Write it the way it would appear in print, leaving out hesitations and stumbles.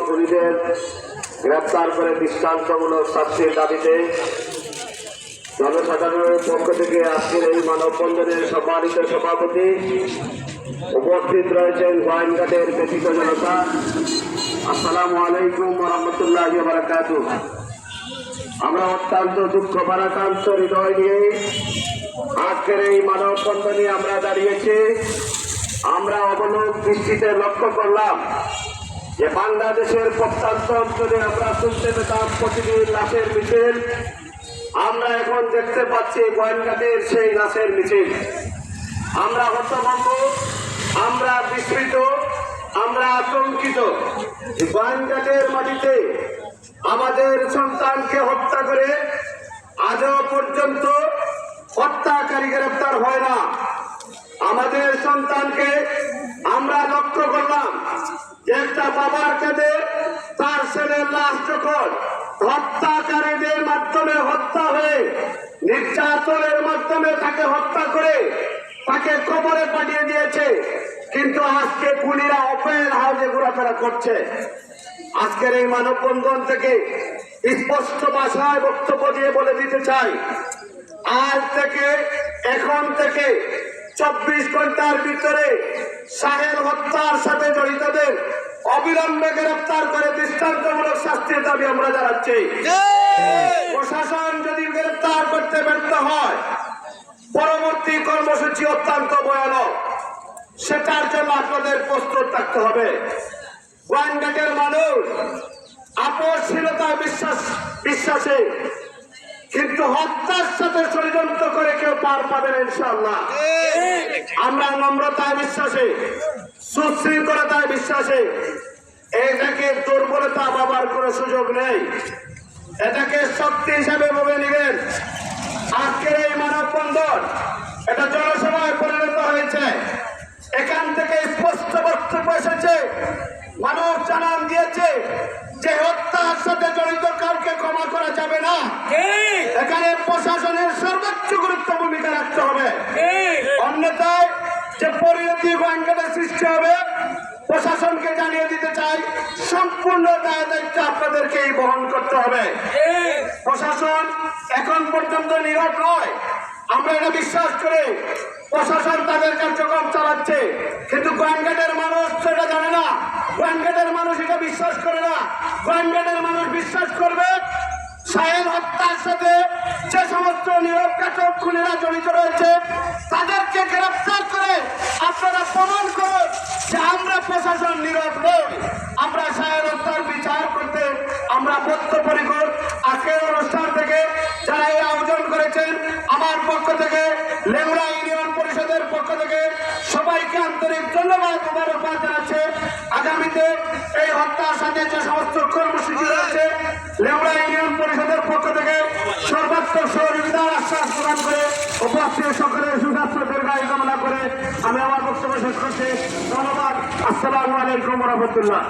খুনিদের গ্রেপ্তার করে দৃষ্টান্তমূলক শাস্তির দাবিতে জনসাধারণের পক্ষ থেকে আজকের এই মানববন্ধনের সম্মানিত সভাপতি উপস্থিত রয়েছেন গোয়েন্দাদের ব্যতীত জনতা। আসসালামু আলাইকুম ওয়া রাহমাতুল্লাহি ওয়া বারাকাতুহু। আমরা অত্যন্ত দুঃখ ভারাক্রান্ত হৃদয় নিয়ে আজকের এই মানববন্ধনে আমরা দাঁড়িয়েছি। আমরা অবলোক দৃষ্টিতে লক্ষ্য করলাম যে বাংলাদেশের প্রত্যন্ত অঞ্চলে আমরা শুনতে পেতাম প্রতিদিন লাশের মিছিল, আমরা এখন দেখতে পাচ্ছি গোয়েন্দাদের সেই লাশের মিছিল। আমরা হতভম্ব, আমরা বিস্মিত, আমরা আতঙ্কিত। গোয়েন্দাদের মাটিতে আমাদের সন্তানকে হত্যা করে আজও পর্যন্ত হত্যাকারী গ্রেপ্তার হয় না। আমাদের সন্তানকে আমরা লক্ষ্য করলাম যে একটা বাবার কাছে তার ছেলের লাশ যখন হত্যাকারীদের মাধ্যমে হত্যা হয়ে নির্যাতনের মাধ্যমে তাকে হত্যা করে তাকে কবরে পাঠিয়ে দিয়েছে, কিন্তু আজকে খুনিরা ওপেন হাউসে ঘোরাফেরা করছে। আজকের এই মানববন্ধন থেকে স্পষ্ট ভাষায় বক্তব্য দিয়ে বলে দিতে চাই, আজ থেকে এখন থেকে 24 ঘন্টার ভিতরে সাহেল হত্যার সাথে জড়িতদের অবিলম্বে গ্রেপ্তার করে দৃষ্টান্তমূলক শাস্তির দাবি আমরা জানাচ্ছি। প্রশাসন যদি গ্রেপ্তার করতে ব্যর্থ হয়, পরবর্তী কর্মসূচি অত্যন্ত ভয়ানক, সেটার জন্য আপনাদের প্রস্তুত থাকতে হবে। গোয়েন্দাদের মানুষ আপোষহীনতায় বিশ্বাসে, কিন্তু হত্যার সাথে ষড়যন্ত্র করে কেউ পার পাবে না ইনশাআল্লাহ। আমরা নম্রতায় বিশ্বাসে, সুশৃঙ্খলতায় বিশ্বাসে, এটাকে দুর্বলতা ভাবার কোনো সুযোগ নেই, এটাকে শক্তি হিসাবে ভেবে নেবেন। আজকের এই মানববন্ধন এটা জনসভায় পরিণত হয়েছে। এখান থেকে স্পষ্ট বক্তব্য এসেছে, মানুষ জানান দিয়েছে যে হত্যার সাথে জড়িত কাউকে ক্ষমা করা যাবে না। এখানে প্রশাসনের সর্বোচ্চ গুরুত্ব ভূমিকা রাখতে হবে, অন্যথায় যে পরিণতি গোয়েন্দাদের সৃষ্টি হবে প্রশাসনকে জানিয়ে দিতে চাই, সম্পূর্ণ দায় দায়িত্ব আপনাদেরকেই বহন করতে হবে। প্রশাসন এখন পর্যন্ত নীরব নয়, আমরা এটা বিশ্বাস করে প্রশাসন তাদের কার্যক্রম চালাচ্ছে, কিন্তু গোয়েন্দাদের মানুষ সেটা জানে না, গোয়েন্দাদের মানুষ এটা বিশ্বাস করে না। গোয়েন্দাদের মানুষ বিশ্বাস করবে সাহেল হত্যার সাথে যে সমস্ত নিরপেক্ষ খুনিরা জড়িত রয়েছে তাদেরকে গ্রেফতার করে আপনারা প্রমাণ করুন যে আমরা প্রশাসন নীরব নই, আমরা সাহেল হত্যার বিচার করতে আমরা বদ্ধপরিকর। আজকের অনুষ্ঠান থেকে যারা এই আয়োজন করেছেন, আমার পক্ষ থেকে, লেংড়া ইউনিয়ন পরিষদের পক্ষ থেকে সবাইকে আন্তরিক ধন্যবাদ মোবারকবাদ জানাচ্ছে। আগামীতে এই হত্যার সাথে যে সমস্ত কর্মসূচি রয়েছে, লেংড়া ইউনিয়ন পরিষদের পক্ষ থেকে সর্বাত্মক সহযোগিতার আশ্বাস প্রদান করে উপস্থিত সকলের সুস্বাস্থ্য দীর্ঘায়ু কামনা করে আমি আমার বক্তব্য শেষ করছি। ধন্যবাদ। আসসালামু আলাইকুম ওয়া রাহমাতুল্লাহ।